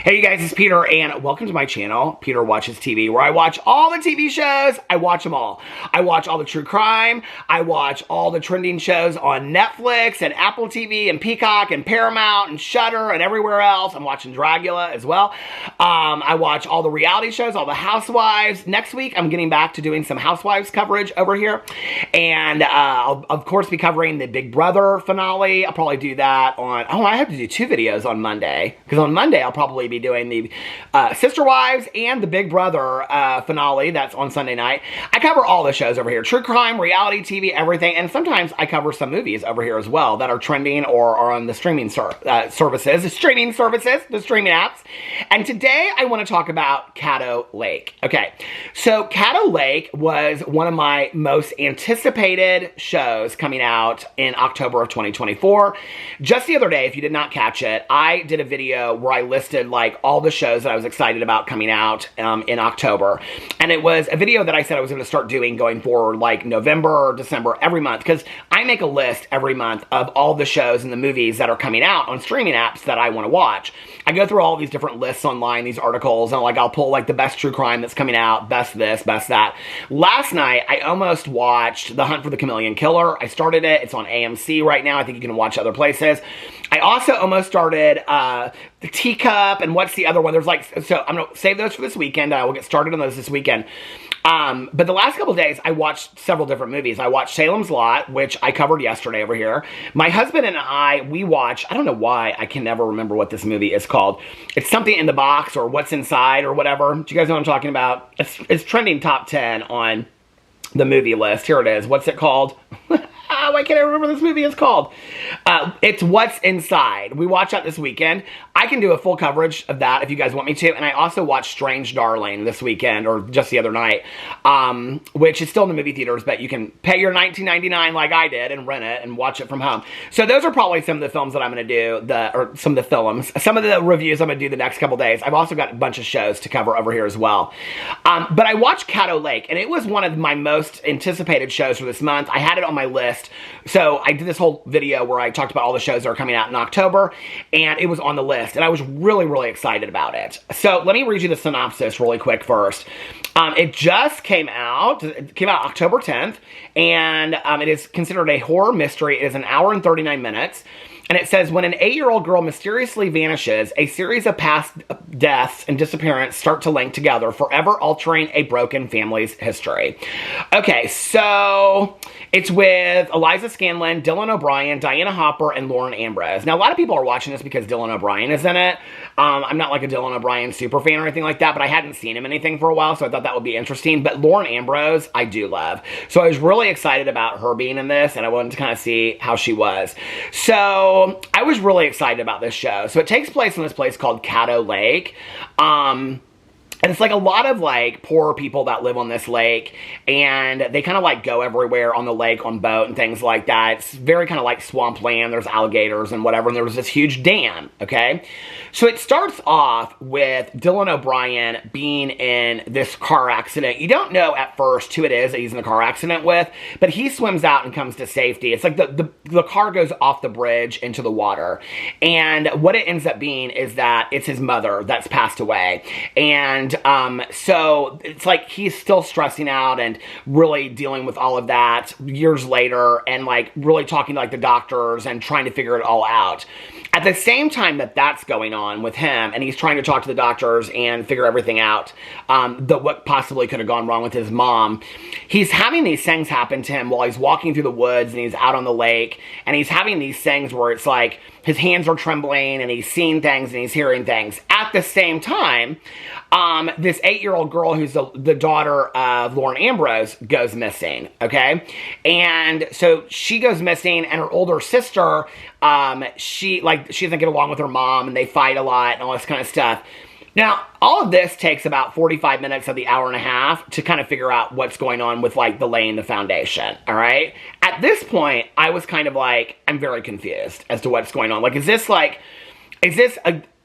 Hey you guys, it's Peter and welcome to my channel, Peter Watches TV, where I watch all the TV shows. I watch them all. I watch all the true crime. I watch all the trending shows on Netflix and Apple TV and Peacock and Paramount and Shudder and everywhere else. I'm watching Dragula as well. I watch all the reality shows, all the Housewives. Next week, I'm getting back to doing some Housewives coverage over here. And I'll, of course, be covering the Big Brother finale. I'll probably do that on, I have to do 2 videos on Monday. Because on Monday, I'll probably be doing the Sister Wives and the Big Brother finale. That's on Sunday night. I cover all the shows over here. True crime, reality TV, everything. And sometimes I cover some movies over here as well that are trending or are on the streaming services, the streaming apps. And today I want to talk about Caddo Lake. Okay, so Caddo Lake was one of my most anticipated shows coming out in October of 2024. Just the other day, if you did not catch it, I did a video where I listed like all the shows that I was excited about coming out in October. And it was a video that I said I was going to start doing going forward, like November or December, every month, because I make a list every month of all the shows and the movies that are coming out on streaming apps that I want to watch. I go through all these different lists online, these articles, and like I'll pull like the best true crime that's coming out, best this, best that. Last night, I almost watched The Hunt for the Chameleon Killer. I started it. It's on AMC right now. I think you can watch other places. I also almost started The Teacup, and what's the other one? There's like, so I'm going to save those for this weekend. I will get started on those this weekend. But the last couple of days, I watched several different movies. I watched Salem's Lot, which I covered yesterday over here. My husband and I, we watched, I don't know why, I can never remember what this movie is called. It's something in the box or what's inside or whatever. Do you guys know what I'm talking about? It's trending top 10 on the movie list. Here it is. What's it called? Why can't I remember this movie is called? It's What's Inside. We watched that this weekend. I can do a full coverage of that if you guys want me to. And I also watched Strange Darling this weekend, or just the other night, which is still in the movie theaters, but you can pay your $19.99 like I did and rent it and watch it from home. So those are probably some of the films that I'm going to do, or some of the films, some of the reviews I'm going to do the next couple days. I've also got a bunch of shows to cover over here as well. But I watched Caddo Lake, and it was one of my most anticipated shows for this month. I had it on my list. So I did this whole video where I talked about all the shows that are coming out in October, and it was on the list, and I was really, really excited about it. So let me read you the synopsis really quick first. It just came out. It came out October 10th, and it is considered a horror mystery. It is an hour and 39 minutes. And it says, when an 8-year-old girl mysteriously vanishes, a series of past deaths and disappearance start to link together, forever altering a broken family's history. Okay, so it's with Eliza Scanlon, Dylan O'Brien, Diana Hopper, and Lauren Ambrose. Now, a lot of people are watching this because Dylan O'Brien is in it. I'm not like a Dylan O'Brien super fan or anything like that, but I hadn't seen him in anything for a while, so I thought that would be interesting. But Lauren Ambrose, I do love. So I was really excited about her being in this, and I wanted to kind of see how she was. So I was really excited about this show. So it takes place in this place called Caddo Lake. And it's like a lot of like poor people that live on this lake, and they kind of like go everywhere on the lake on boat and things like that. It's very kind of like swampland. There's alligators and whatever, and there was this huge dam, okay? So it starts off with Dylan O'Brien being in this car accident. You don't know at first who it is that he's in the car accident with, but he swims out and comes to safety. It's like the car goes off the bridge into the water, and what it ends up being is that it's his mother that's passed away, and so it's like he's still stressing out and really dealing with all of that years later, and like really talking to like the doctors and trying to figure it all out. At the same time that that's going on with him, and he's trying to talk to the doctors and figure everything out, what possibly could have gone wrong with his mom, he's having these things happen to him while he's walking through the woods and he's out on the lake, and he's having these things where it's like his hands are trembling and he's seeing things and he's hearing things. At the same time, this 8-year-old girl who's the daughter of Lauren Ambrose goes missing, okay? And so she goes missing, and her older sister, she doesn't get along with her mom, and they fight a lot and all this kind of stuff. Now, all of this takes about 45 minutes of the hour and a half to kind of figure out what's going on with, like, the laying the foundation, all right? At this point, I was kind of like, I'm very confused as to what's going on. Like, is this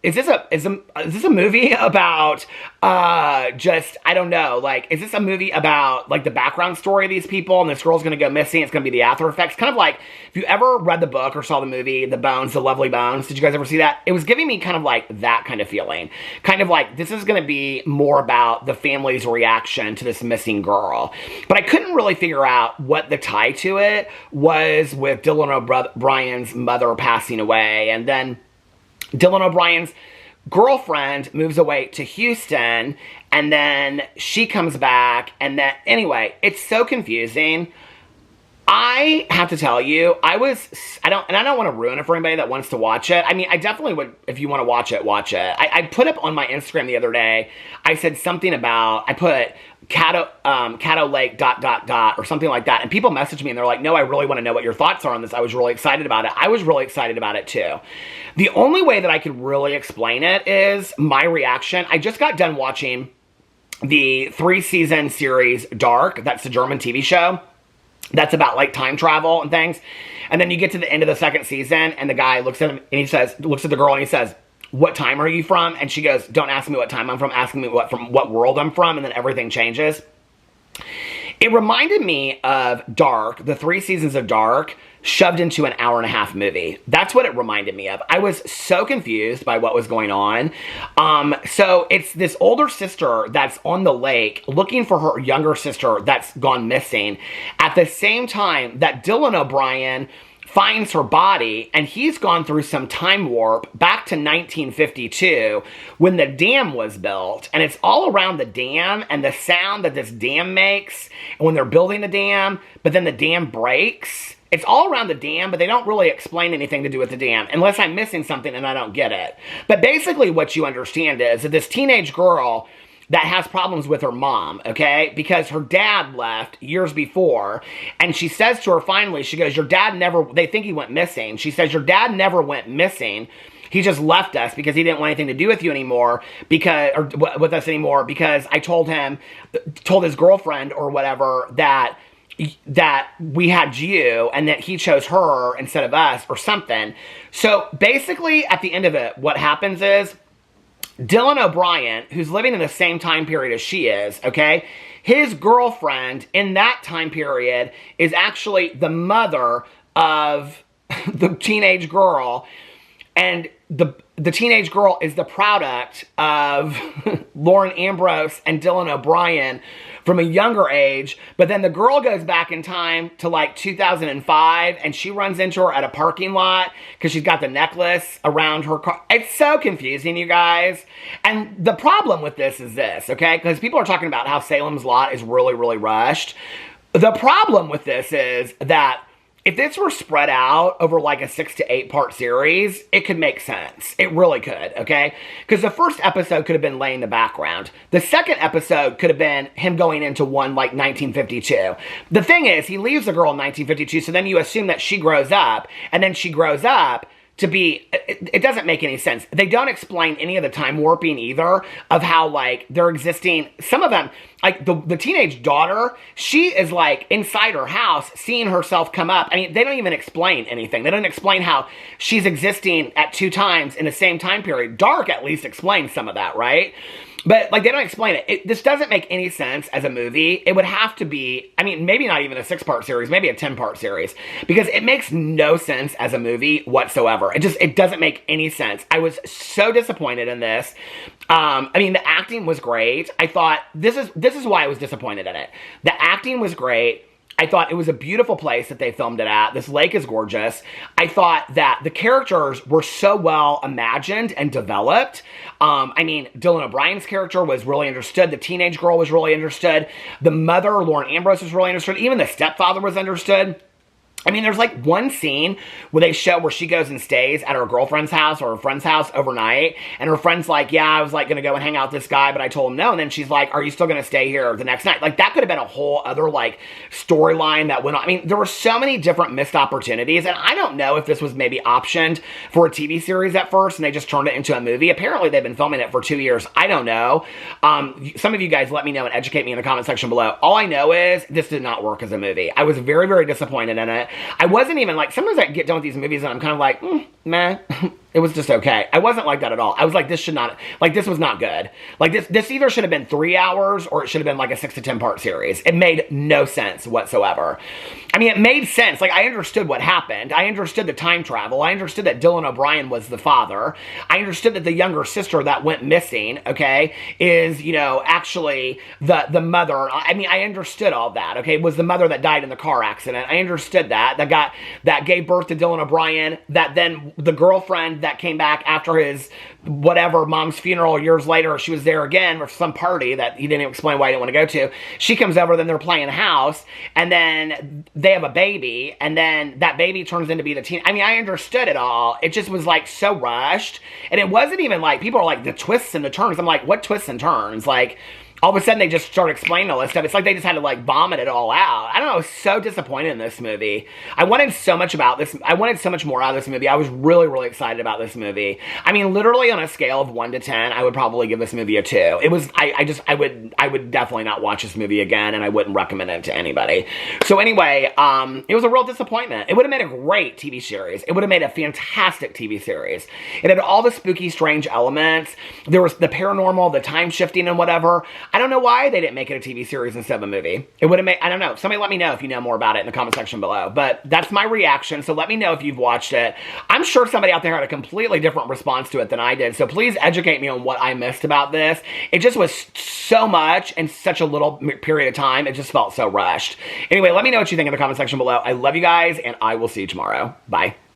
is this a movie about just, I don't know, like, is this a movie about like the background story of these people and this girl's gonna go missing? It's gonna be the after effects, kind of like if you ever read the book or saw the movie The Bones, The Lovely Bones. Did you guys ever see that? It was giving me kind of like that kind of feeling, kind of like this is gonna be more about the family's reaction to this missing girl. But I couldn't really figure out what the tie to it was with Dylan O'Brien's mother passing away, and then Dylan O'Brien's girlfriend moves away to Houston, and then she comes back, and then, anyway, it's so confusing. I have to tell you, I don't want to ruin it for anybody that wants to watch it. I mean, I definitely would, if you want to watch it, watch it. I put up on my Instagram the other day, I said something about, I put Caddo Lake ... or something like that, and people messaged me and they're like, no, I really want to know what your thoughts are on this. I was really excited about it. I was really excited about it too. The only way that I could really explain it is my reaction. I just got done watching the 3-season series Dark. That's the German TV show. That's about like time travel and things. And then you get to the end of the 2nd season and the guy looks at him and he says, looks at the girl and he says, what time are you from? And she goes, don't ask me what time I'm from, ask me from what world I'm from, and then everything changes. It reminded me of Dark, the 3 seasons of Dark, shoved into an hour-and-a-half movie. That's what it reminded me of. I was so confused by what was going on. So it's this older sister that's on the lake looking for her younger sister that's gone missing at the same time that Dylan O'Brien finds her body, and he's gone through some time warp back to 1952 when the dam was built, and it's all around the dam and the sound that this dam makes when they're building the dam, but then the dam breaks. It's all around the dam, but they don't really explain anything to do with the dam, unless I'm missing something and I don't get it. But basically what you understand is that this teenage girl that has problems with her mom, okay? Because her dad left years before, and she says to her finally, she goes, your dad never, they think he went missing. She says, your dad never went missing. He just left us because he didn't want anything to do with you anymore, or with us anymore, because I told his girlfriend or whatever that we had you and that he chose her instead of us or something. So basically at the end of it, what happens is, Dylan O'Brien, who's living in the same time period as she is, okay, his girlfriend in that time period is actually the mother of the teenage girl, and the teenage girl is the product of Lauren Ambrose and Dylan O'Brien from a younger age. But then the girl goes back in time to like 2005, and she runs into her at a parking lot because she's got the necklace around her car. It's so confusing, you guys. And the problem with this is this, okay? Because people are talking about how Salem's Lot is really, really rushed. The problem with this is that if this were spread out over like a 6 to 8 part series, it could make sense. It really could, okay? Because the first episode could have been laying the background. The second episode could have been him going into one like 1952. The thing is, he leaves the girl in 1952, so then you assume that she grows up, and then she grows up to be, it doesn't make any sense. They don't explain any of the time warping either of how, like, they're existing. Some of them, like, the teenage daughter, she is, like, inside her house seeing herself come up. I mean, they don't even explain anything. They don't explain how she's existing at 2 times in the same time period. Dark at least explains some of that, right? But, like, they don't explain it. This doesn't make any sense as a movie. It would have to be, I mean, maybe not even a 6-part series, maybe a 10-part series. Because it makes no sense as a movie whatsoever. It doesn't make any sense. I was so disappointed in this. I mean, the acting was great. I thought, this is why I was disappointed in it. The acting was great. I thought it was a beautiful place that they filmed it at. This lake is gorgeous. I thought that the characters were so well imagined and developed. I mean, Dylan O'Brien's character was really understood. The teenage girl was really understood. The mother, Lauren Ambrose, was really understood. Even the stepfather was understood. I mean, there's like one scene where they show where she goes and stays at her girlfriend's house or her friend's house overnight. And her friend's like, yeah, I was like going to go and hang out with this guy, but I told him no. And then she's like, are you still going to stay here the next night? Like, that could have been a whole other like storyline that went on. I mean, there were so many different missed opportunities. And I don't know if this was maybe optioned for a TV series at first and they just turned it into a movie. Apparently, they've been filming it for 2 years. I don't know. Some of you guys let me know and educate me in the comment section below. All I know is this did not work as a movie. I was very, very disappointed in it. I wasn't even like, sometimes I get done with these movies and I'm kind of like, meh. It was just okay. I wasn't like that at all. I was like, this was not good. Like this either should have been 3 hours or it should have been like a 6 to 10 part series. It made no sense whatsoever. I mean, it made sense. Like, I understood what happened. I understood the time travel. I understood that Dylan O'Brien was the father. I understood that the younger sister that went missing, okay, is, you know, actually the mother. I mean, I understood all that, okay? It was the mother that died in the car accident. I understood that. That gave birth to Dylan O'Brien, that then the girlfriend that came back after his whatever mom's funeral years later, she was there again for some party that he didn't explain why he didn't want to go to. She comes over, then they're playing house, and then they have a baby, and then that baby turns into be the teen. I mean, I understood it all. It just was like so rushed, and it wasn't even like, people are like, the twists and the turns. I'm like, what twists and turns? Like, all of a sudden they just start explaining all this stuff. It's like they just had to like vomit it all out. I don't know, I was so disappointed in this movie. I wanted so much about this. I wanted so much more out of this movie. I was really, really excited about this movie. I mean, literally on a scale of 1 to 10, I would probably give this movie a 2. It was, I would definitely not watch this movie again, and I wouldn't recommend it to anybody. So anyway, it was a real disappointment. It would have made a great TV series. It would have made a fantastic TV series. It had all the spooky, strange elements. There was the paranormal, the time shifting and whatever. I don't know why they didn't make it a TV series instead of a movie. It would have made, I don't know. Somebody let me know if you know more about it in the comment section below. But that's my reaction, so let me know if you've watched it. I'm sure somebody out there had a completely different response to it than I did, so please educate me on what I missed about this. It just was so much in such a little period of time. It just felt so rushed. Anyway, let me know what you think in the comment section below. I love you guys, and I will see you tomorrow. Bye.